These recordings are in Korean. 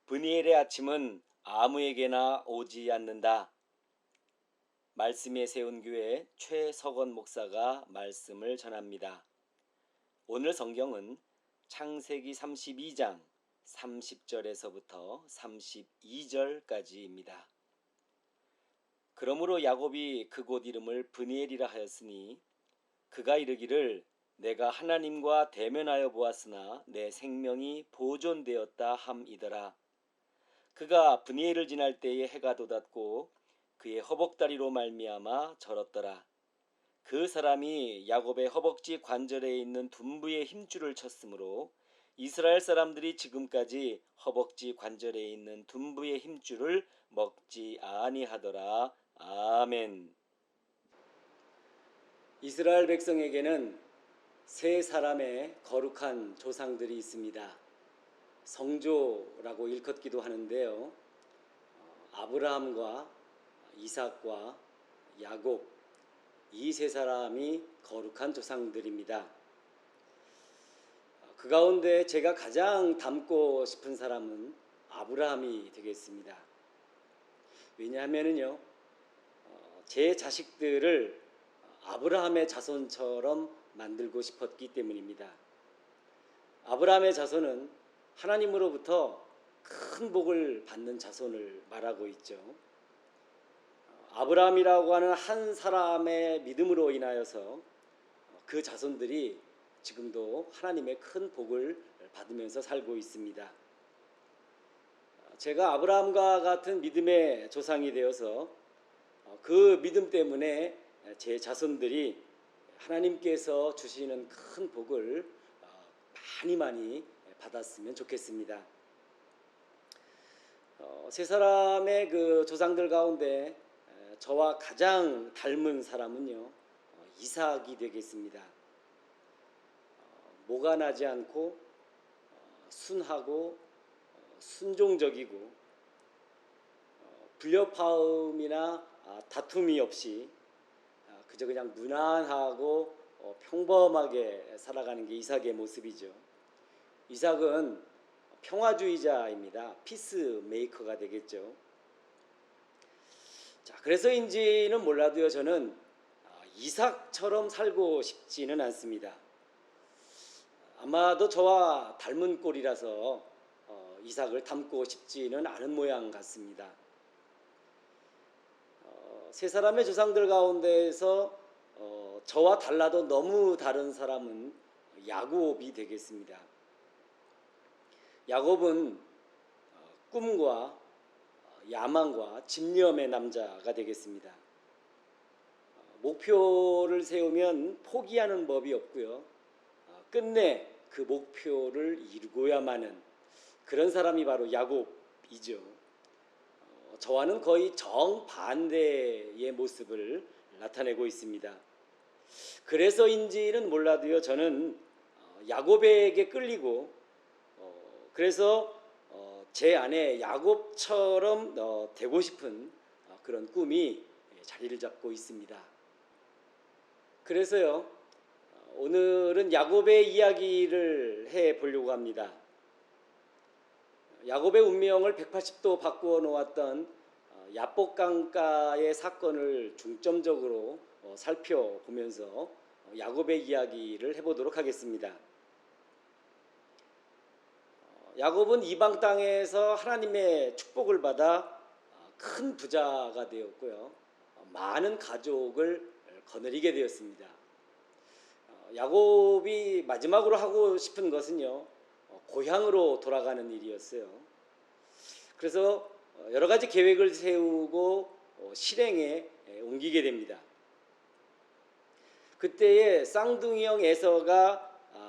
브니엘의 아침은 아무에게나 오지 않는다. 말씀에 세운 교회 최석원 목사가 말씀을 전합니다. 오늘 성경은 창세기 32장 30절에서부터 32절까지입니다. 그러므로 야곱이 그곳 이름을 브니엘이라 하였으니 그가 이르기를 내가 하나님과 대면하여 보았으나 내 생명이 보존되었다 함이더라. 그가 브니엘을 지날 때에 해가 돋았고 그의 허벅다리로 말미암아 절었더라. 그 사람이 야곱의 허벅지 관절에 있는 둔부의 힘줄을 쳤으므로 이스라엘 사람들이 지금까지 허벅지 관절에 있는 둔부의 힘줄을 먹지 아니하더라. 아멘. 이스라엘 백성에게는 세 사람의 거룩한 조상들이 있습니다. 성조라고 일컫기도 하는데요. 아브라함과 이삭과 야곱, 이 세 사람이 거룩한 조상들입니다. 그 가운데 제가 가장 닮고 싶은 사람은 아브라함이 되겠습니다. 왜냐하면요, 제 자식들을 아브라함의 자손처럼 만들고 싶었기 때문입니다. 아브라함의 자손은 하나님으로부터 큰 복을 받는 자손을 말하고 있죠. 아브라함이라고 하는 한 사람의 믿음으로 인하여서 그 자손들이 지금도 하나님의 큰 복을 받으면서 살고 있습니다. 제가 아브라함과 같은 믿음의 조상이 되어서 그 믿음 때문에 제 자손들이 하나님께서 주시는 큰 복을 많이 받았으면 좋겠습니다. 세 사람의 그 조상들 가운데 저와 가장 닮은 사람은요, 이삭이 되겠습니다. 모가 나지 않고 순하고 순종적이고 불협화음이나 다툼이 없이 그저 그냥 무난하고 평범하게 살아가는 게 이삭의 모습이죠. 이삭은 평화주의자입니다. 피스메이커가 되겠죠. 자, 그래서인지는 몰라도요, 저는 이삭처럼 살고 싶지는 않습니다. 아마도 저와 닮은 꼴이라서 이삭을 닮고 싶지는 않은 모양 같습니다. 세 사람의 조상들 가운데에서 저와 달라도 너무 다른 사람은 야곱이 되겠습니다. 야곱은 꿈과 야망과 집념의 남자가 되겠습니다. 목표를 세우면 포기하는 법이 없고요. 끝내 그 목표를 이루고야만 하는 그런 사람이 바로 야곱이죠. 저와는 거의 정반대의 모습을 나타내고 있습니다. 그래서인지는 몰라도요, 저는 야곱에게 끌리고 그래서 제 안에 야곱처럼 되고 싶은 그런 꿈이 자리를 잡고 있습니다. 그래서요, 오늘은 야곱의 이야기를 해보려고 합니다. 야곱의 운명을 180도 바꾸어 놓았던 야복강가의 사건을 중점적으로 살펴보면서 야곱의 이야기를 해보도록 하겠습니다. 야곱은 이방 땅에서 하나님의 축복을 받아 큰 부자가 되었고요, 많은 가족을 거느리게 되었습니다. 야곱이 마지막으로 하고 싶은 것은요, 고향으로 돌아가는 일이었어요. 그래서 여러 가지 계획을 세우고 실행에 옮기게 됩니다. 그때에 쌍둥이 형 에서가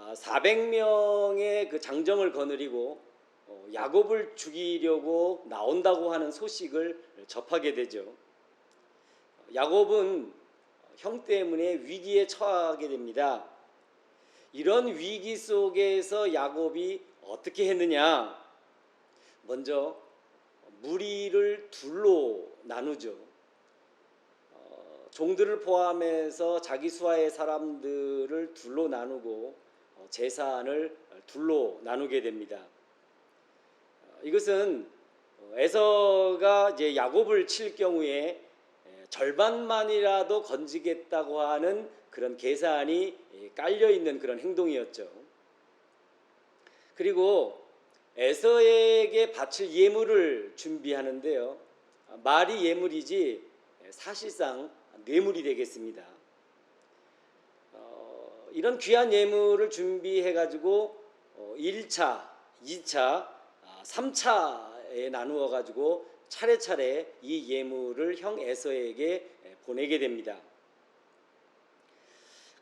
400명의 그 장정을 거느리고 야곱을 죽이려고 나온다고 하는 소식을 접하게 되죠. 야곱은 형 때문에 위기에 처하게 됩니다. 이런 위기 속에서 야곱이 어떻게 했느냐? 먼저 무리를 둘로 나누죠. 종들을 포함해서 자기 수하의 사람들을 둘로 나누고 재산을 둘로 나누게 됩니다. 이것은 에서가 이제 야곱을 칠 경우에 절반만이라도 건지겠다고 하는 그런 계산이 깔려 있는 그런 행동이었죠. 그리고 에서에게 바칠 예물을 준비하는데요. 말이 예물이지 사실상 뇌물이 되겠습니다. 이런 귀한 예물을 준비해 가지고 1차, 2차, 3차에 나누어 가지고 차례차례 이 예물을 형 에서에게 보내게 됩니다.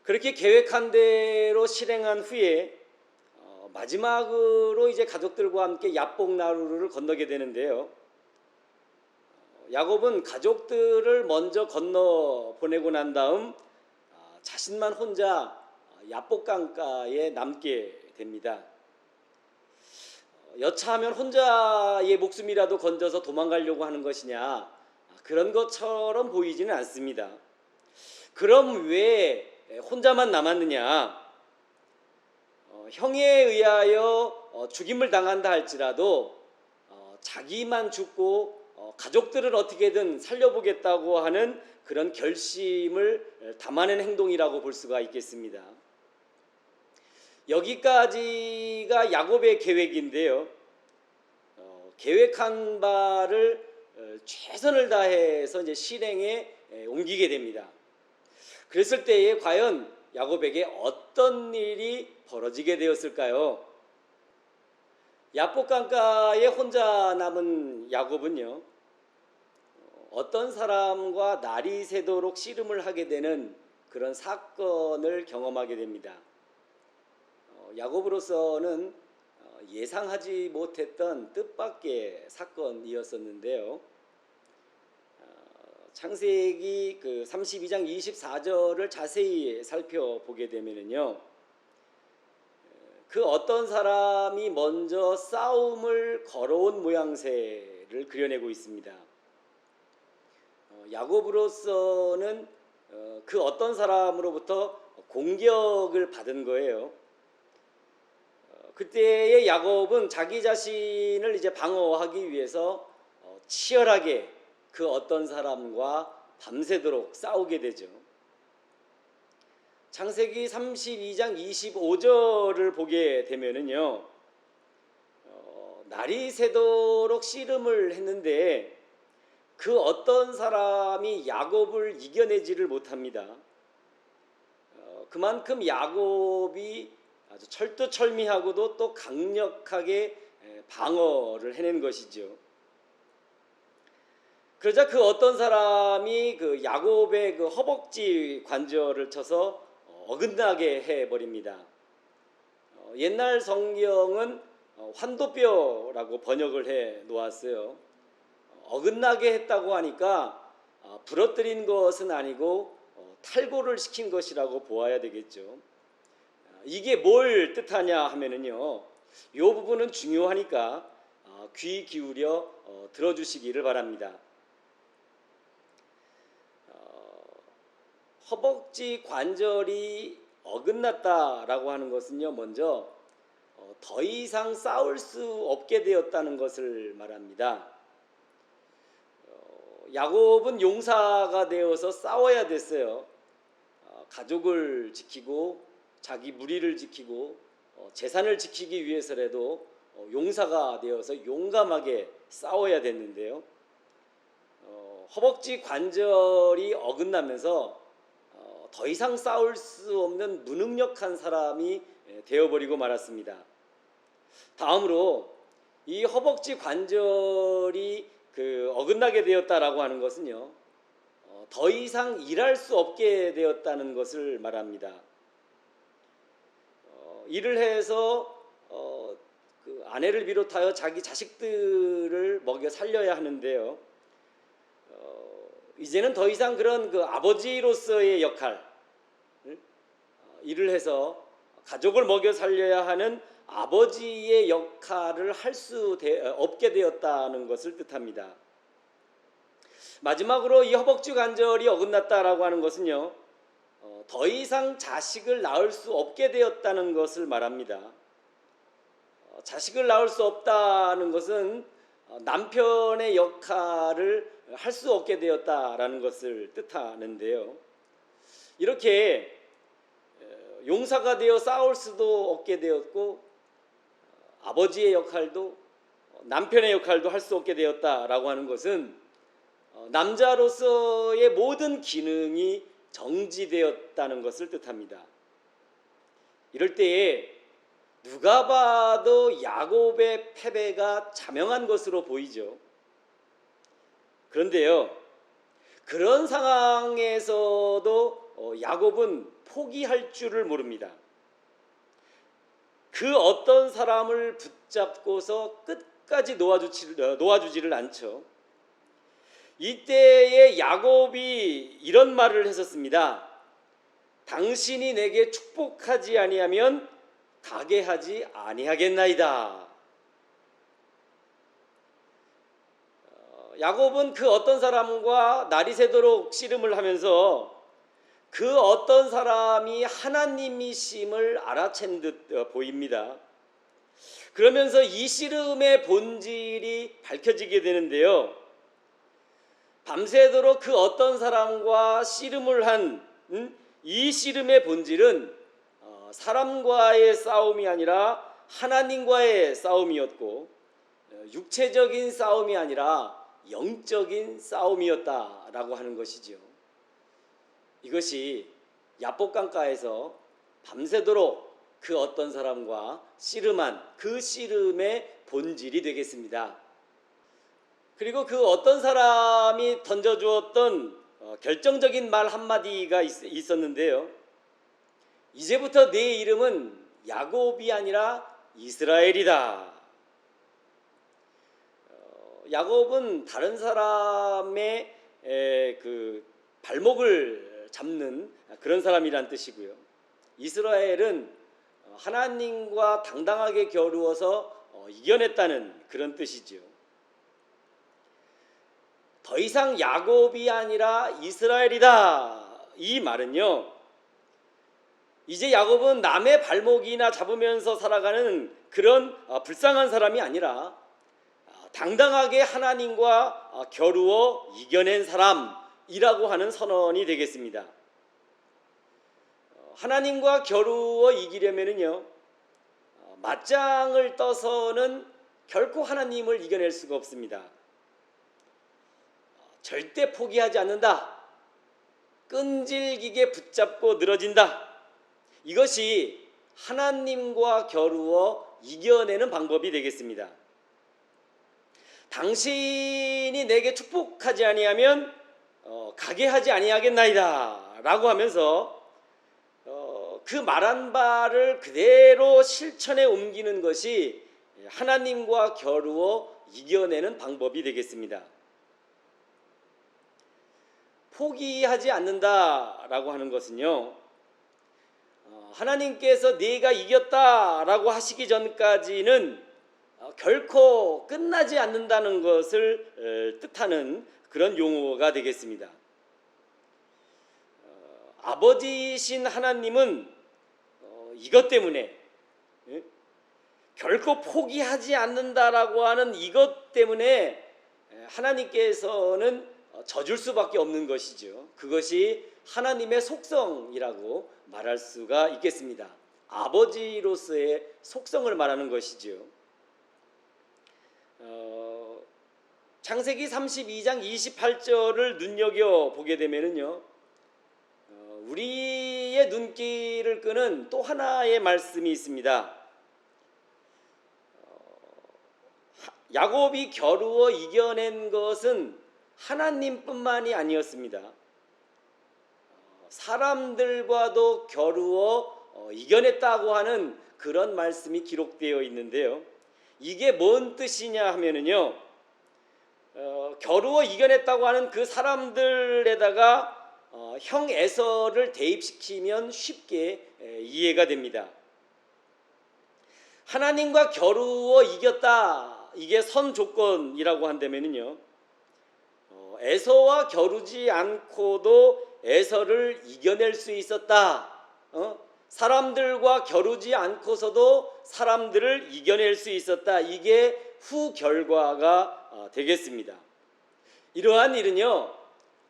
그렇게 계획한 대로 실행한 후에 마지막으로 이제 가족들과 함께 야복 나루를 건너게 되는데요. 야곱은 가족들을 먼저 건너 보내고 난 다음 자신만 혼자 야복강가에 남게 됩니다. 여차하면 혼자의 목숨이라도 건져서 도망가려고 하는 것이냐, 그런 것처럼 보이지는 않습니다. 그럼 왜 혼자만 남았느냐? 형에 의하여 죽임을 당한다 할지라도 자기만 죽고 가족들을 어떻게든 살려보겠다고 하는 그런 결심을 담아낸 행동이라고 볼 수가 있겠습니다. 여기까지가 야곱의 계획인데요. 계획한 바를 최선을 다해서 이제 실행에 옮기게 됩니다. 그랬을 때에 과연 야곱에게 어떤 일이 벌어지게 되었을까요? 야복강가에 혼자 남은 야곱은요, 어떤 사람과 날이 새도록 씨름을 하게 되는 그런 사건을 경험하게 됩니다. 야곱으로서는 예상하지 못했던 뜻밖의 사건이었었는데요. 창세기 32장 24절을 자세히 살펴보게 되면요, 그 어떤 사람이 먼저 싸움을 걸어온 모양새를 그려내고 있습니다. 야곱으로서는 그 어떤 사람으로부터 공격을 받은 거예요. 그때의 야곱은 자기 자신을 이제 방어하기 위해서 치열하게 그 어떤 사람과 밤새도록 싸우게 되죠. 창세기 32장 25절을 보게 되면은요, 날이 새도록 씨름을 했는데 그 어떤 사람이 야곱을 이겨내지를 못합니다. 그만큼 야곱이 아주 철두철미하고도 또 강력하게 방어를 해낸 것이죠. 그러자 그 어떤 사람이 그 야곱의 그 허벅지 관절을 쳐서 어긋나게 해버립니다. 옛날 성경은 환도뼈라고 번역을 해 놓았어요. 어긋나게 했다고 하니까 부러뜨린 것은 아니고 탈골을 시킨 것이라고 보아야 되겠죠. 이게 뭘 뜻하냐 하면은요, 이 부분은 중요하니까 귀 기울여 들어주시기를 바랍니다. 허벅지 관절이 어긋났다라고 하는 것은요, 먼저 더 이상 싸울 수 없게 되었다는 것을 말합니다. 야곱은 용사가 되어서 싸워야 됐어요. 가족을 지키고 자기 무리를 지키고 재산을 지키기 위해서라도 용사가 되어서 용감하게 싸워야 됐는데요. 허벅지 관절이 어긋나면서 더 이상 싸울 수 없는 무능력한 사람이 되어버리고 말았습니다. 다음으로 이 허벅지 관절이 어긋나게 되었다라고 하는 것은요, 더 이상 일할 수 없게 되었다는 것을 말합니다. 일을 해서 그 아내를 비롯하여 자기 자식들을 먹여 살려야 하는데요, 이제는 더 이상 그런 그 아버지로서의 역할, 일을 해서 가족을 먹여 살려야 하는 아버지의 역할을 할 수 없게 되었다는 것을 뜻합니다. 마지막으로 이 허벅지 관절이 어긋났다라고 하는 것은요, 더 이상 자식을 낳을 수 없게 되었다는 것을 말합니다. 자식을 낳을 수 없다는 것은 남편의 역할을 할 수 없게 되었다라는 것을 뜻하는데요. 이렇게 용사가 되어 싸울 수도 없게 되었고 아버지의 역할도 남편의 역할도 할 수 없게 되었다라고 하는 것은 남자로서의 모든 기능이 정지되었다는 것을 뜻합니다. 이럴 때에 누가 봐도 야곱의 패배가 자명한 것으로 보이죠. 그런데요, 그런 상황에서도 야곱은 포기할 줄을 모릅니다. 그 어떤 사람을 붙잡고서 끝까지 놓아주지를 않죠. 이때에 야곱이 이런 말을 했었습니다. 당신이 내게 축복하지 아니하면 가게 하지 아니하겠나이다. 야곱은 그 어떤 사람과 날이 새도록 씨름을 하면서 그 어떤 사람이 하나님이심을 알아챈 듯 보입니다. 그러면서 이 씨름의 본질이 밝혀지게 되는데요. 밤새도록 그 어떤 사람과 씨름을 한 이 씨름의 본질은 사람과의 싸움이 아니라 하나님과의 싸움이었고, 육체적인 싸움이 아니라 영적인 싸움이었다라고 하는 것이지요. 이것이 야복강가에서 밤새도록 그 어떤 사람과 씨름한 그 씨름의 본질이 되겠습니다. 그리고 그 어떤 사람이 던져주었던 결정적인 말 한마디가 있었는데요. 이제부터 내 이름은 야곱이 아니라 이스라엘이다. 야곱은 다른 사람의 그 발목을 잡는 그런 사람이란 뜻이고요. 이스라엘은 하나님과 당당하게 겨루어서 이겨냈다는 그런 뜻이죠. 더 이상 야곱이 아니라 이스라엘이다. 이 말은요, 이제 야곱은 남의 발목이나 잡으면서 살아가는 그런 불쌍한 사람이 아니라 당당하게 하나님과 겨루어 이겨낸 사람이라고 하는 선언이 되겠습니다. 하나님과 겨루어 이기려면은요, 맞짱을 떠서는 결코 하나님을 이겨낼 수가 없습니다. 절대 포기하지 않는다. 끈질기게 붙잡고 늘어진다. 이것이 하나님과 겨루어 이겨내는 방법이 되겠습니다. 당신이 내게 축복하지 아니하면 가게 하지 아니하겠나이다 라고 하면서 그 말한 바를 그대로 실천에 옮기는 것이 하나님과 겨루어 이겨내는 방법이 되겠습니다. 포기하지 않는다라고 하는 것은요, 하나님께서 네가 이겼다라고 하시기 전까지는 결코 끝나지 않는다는 것을 뜻하는 그런 용어가 되겠습니다. 아버지이신 하나님은 이것 때문에 결코 포기하지 않는다라고 하는 이것 때문에 하나님께서는 져줄 수밖에 없는 것이죠. 그것이 하나님의 속성이라고 말할 수가 있겠습니다. 아버지로서의 속성을 말하는 것이죠. 창세기 32장 28절을 눈여겨보게 되면은요, 우리의 눈길을 끄는 또 하나의 말씀이 있습니다. 야곱이 겨루어 이겨낸 것은 하나님뿐만이 아니었습니다. 사람들과도 겨루어 이겨냈다고 하는 그런 말씀이 기록되어 있는데요. 이게 뭔 뜻이냐 하면은요, 겨루어 이겨냈다고 하는 그 사람들에다가 형 에서를 대입시키면 쉽게 이해가 됩니다. 하나님과 겨루어 이겼다, 이게 선 조건이라고 한다면은요, 에서와 겨루지 않고도 에서를 이겨낼 수 있었다, 사람들과 겨루지 않고서도 사람들을 이겨낼 수 있었다. 이게 후 결과가 되겠습니다. 이러한 일은요,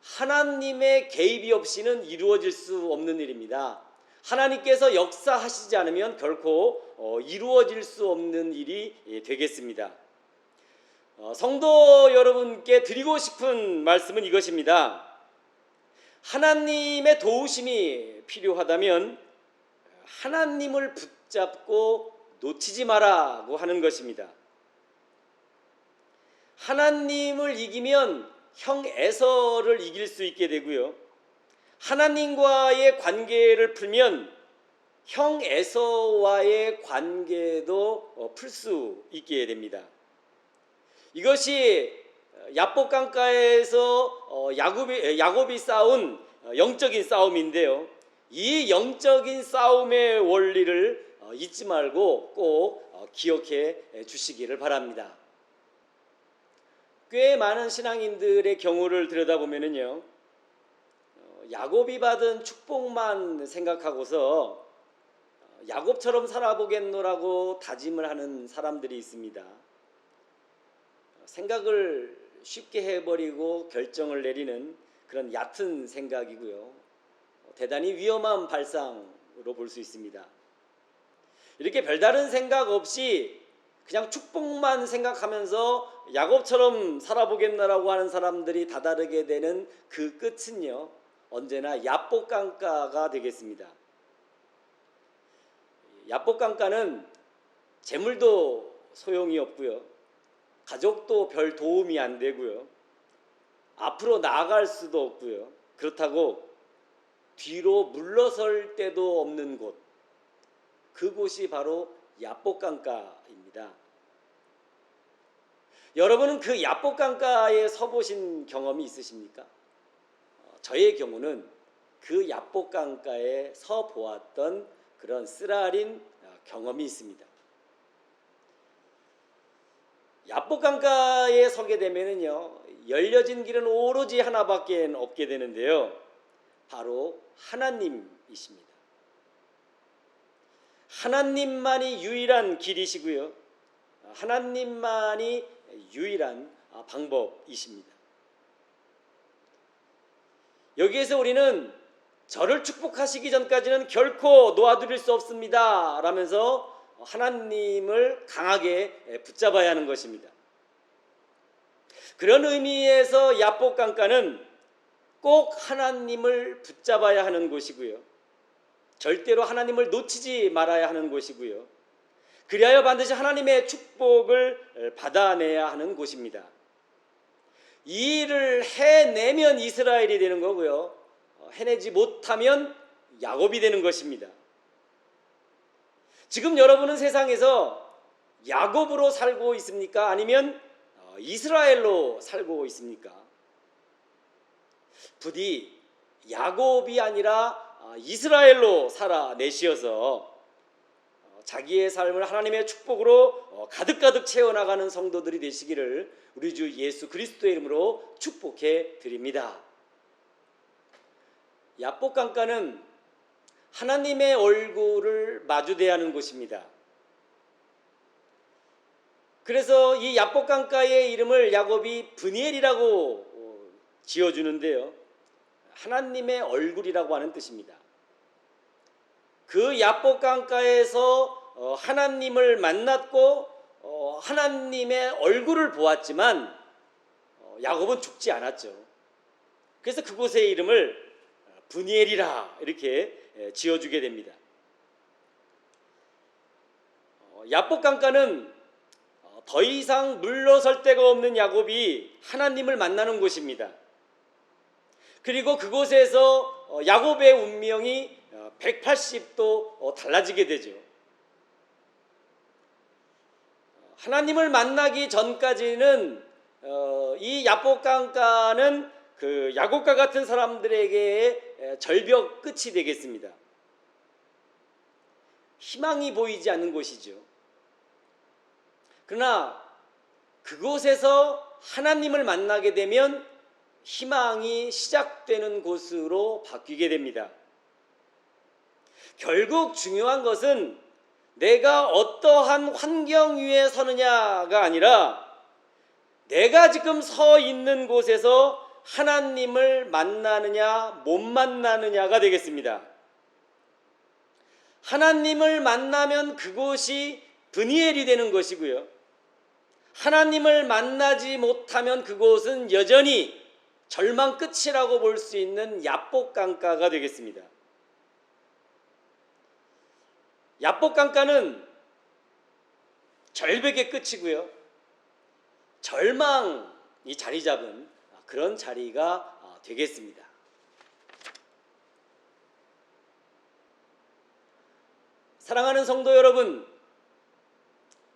하나님의 개입이 없이는 이루어질 수 없는 일입니다. 하나님께서 역사하시지 않으면 결코 이루어질 수 없는 일이 되겠습니다. 성도 여러분께 드리고 싶은 말씀은 이것입니다. 하나님의 도우심이 필요하다면 하나님을 붙잡고 놓치지 마라고 하는 것입니다. 하나님을 이기면 형 에서를 이길 수 있게 되고요, 하나님과의 관계를 풀면 형 에서와의 관계도 풀 수 있게 됩니다. 이것이 야복강가에서 야곱이 싸운 영적인 싸움인데요, 이 영적인 싸움의 원리를 잊지 말고 꼭 기억해 주시기를 바랍니다. 꽤 많은 신앙인들의 경우를 들여다보면요, 야곱이 받은 축복만 생각하고서 야곱처럼 살아보겠노라고 다짐을 하는 사람들이 있습니다. 생각을 쉽게 해버리고 결정을 내리는 그런 얕은 생각이고요, 대단히 위험한 발상으로 볼 수 있습니다. 이렇게 별다른 생각 없이 그냥 축복만 생각하면서 야곱처럼 살아보겠나라고 하는 사람들이 다다르게 되는 그 끝은요, 언제나 야복강가가 되겠습니다. 야복강가는 재물도 소용이 없고요, 가족도 별 도움이 안 되고요, 앞으로 나아갈 수도 없고요, 그렇다고 뒤로 물러설 데도 없는 곳, 그곳이 바로 야복강가입니다. 여러분은 그 야복강가에 서보신 경험이 있으십니까? 저의 경우는 그 야복강가에 서보았던 그런 쓰라린 경험이 있습니다. 야복강가에 서게 되면요, 열려진 길은 오로지 하나밖에 없게 되는데요, 바로 하나님이십니다. 하나님만이 유일한 길이시고요, 하나님만이 유일한 방법이십니다. 여기에서 우리는 저를 축복하시기 전까지는 결코 놓아드릴 수 없습니다 라면서 하나님을 강하게 붙잡아야 하는 것입니다. 그런 의미에서 야복강가는 꼭 하나님을 붙잡아야 하는 곳이고요, 절대로 하나님을 놓치지 말아야 하는 곳이고요, 그리하여 반드시 하나님의 축복을 받아내야 하는 곳입니다. 이 일을 해내면 이스라엘이 되는 거고요, 해내지 못하면 야곱이 되는 것입니다. 지금 여러분은 세상에서 야곱으로 살고 있습니까? 아니면 이스라엘로 살고 있습니까? 부디 야곱이 아니라 이스라엘로 살아내시어서 자기의 삶을 하나님의 축복으로 가득가득 채워나가는 성도들이 되시기를 우리 주 예수 그리스도의 이름으로 축복해 드립니다. 야복강가는 하나님의 얼굴을 마주대야 하는 곳입니다. 그래서 이 야복강가의 이름을 야곱이 브니엘이라고 지어주는데요, 하나님의 얼굴이라고 하는 뜻입니다. 그 야복강가에서 하나님을 만났고 하나님의 얼굴을 보았지만 야곱은 죽지 않았죠. 그래서 그곳의 이름을 브니엘이라 이렇게 지어주게 됩니다. 야복강가는 더 이상 물러설 데가 없는 야곱이 하나님을 만나는 곳입니다. 그리고 그곳에서 야곱의 운명이 180도 달라지게 되죠. 하나님을 만나기 전까지는 이 야복강가는 그 야곱과 같은 사람들에게 절벽 끝이 되겠습니다. 희망이 보이지 않는 곳이죠. 그러나 그곳에서 하나님을 만나게 되면 희망이 시작되는 곳으로 바뀌게 됩니다. 결국 중요한 것은 내가 어떠한 환경 위에 서느냐가 아니라 내가 지금 서 있는 곳에서 하나님을 만나느냐 못 만나느냐가 되겠습니다. 하나님을 만나면 그곳이 브니엘이 되는 것이고요. 하나님을 만나지 못하면 그곳은 여전히 절망 끝이라고 볼 수 있는 야복강가가 되겠습니다. 야복강가는 절벽의 끝이고요. 절망이 자리 잡은 그런 자리가 되겠습니다. 사랑하는 성도 여러분,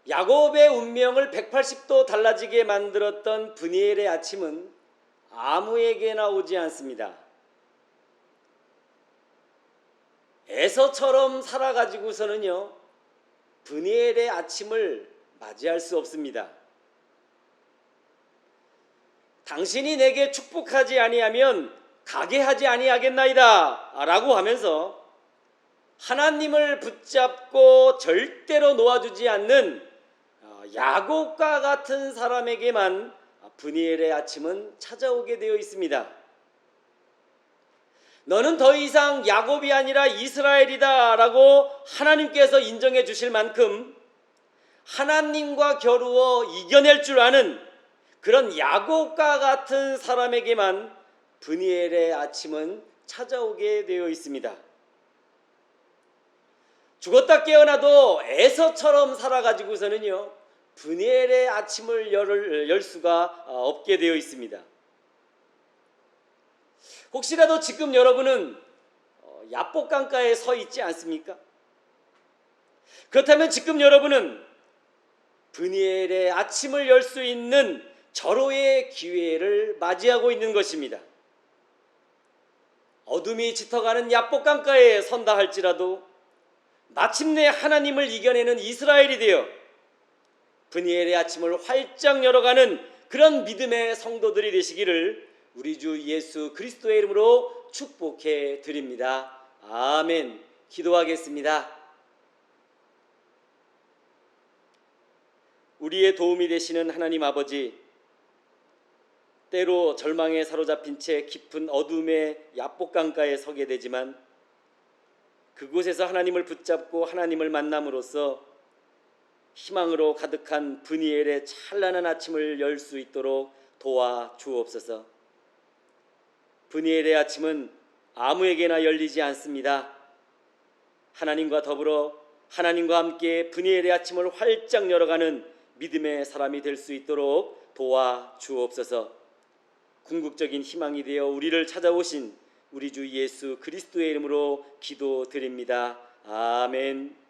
야곱의 운명을 180도 달라지게 만들었던 브니엘의 아침은 아무에게나 오지 않습니다. 에서처럼 살아가지고서는요, 브니엘의 아침을 맞이할 수 없습니다. 당신이 내게 축복하지 아니하면 가게 하지 아니하겠나이다 라고 하면서 하나님을 붙잡고 절대로 놓아주지 않는 야곱과 같은 사람에게만 브니엘의 아침은 찾아오게 되어 있습니다. 너는 더 이상 야곱이 아니라 이스라엘이다 라고 하나님께서 인정해 주실 만큼 하나님과 겨루어 이겨낼 줄 아는 그런 야곱과 같은 사람에게만 브니엘의 아침은 찾아오게 되어 있습니다. 죽었다 깨어나도 에서처럼 살아가지고서는요, 브니엘의 아침을 열 수가 없게 되어 있습니다. 혹시라도 지금 여러분은 야복강가에 서 있지 않습니까? 그렇다면 지금 여러분은 브니엘의 아침을 열 수 있는 절호의 기회를 맞이하고 있는 것입니다. 어둠이 짙어가는 야복강가에 선다 할지라도 마침내 하나님을 이겨내는 이스라엘이 되어 브니엘의 아침을 활짝 열어가는 그런 믿음의 성도들이 되시기를 우리 주 예수 그리스도의 이름으로 축복해 드립니다. 아멘. 기도하겠습니다. 우리의 도움이 되시는 하나님 아버지, 때로 절망에 사로잡힌 채 깊은 어둠의 야복강가에 서게 되지만 그곳에서 하나님을 붙잡고 하나님을 만남으로써 희망으로 가득한 브니엘의 찬란한 아침을 열 수 있도록 도와 주옵소서. 브니엘의 아침은 아무에게나 열리지 않습니다. 하나님과 더불어 하나님과 함께 브니엘의 아침을 활짝 열어가는 믿음의 사람이 될 수 있도록 도와 주옵소서. 궁극적인 희망이 되어 우리를 찾아오신 우리 주 예수 그리스도의 이름으로 기도드립니다. 아멘.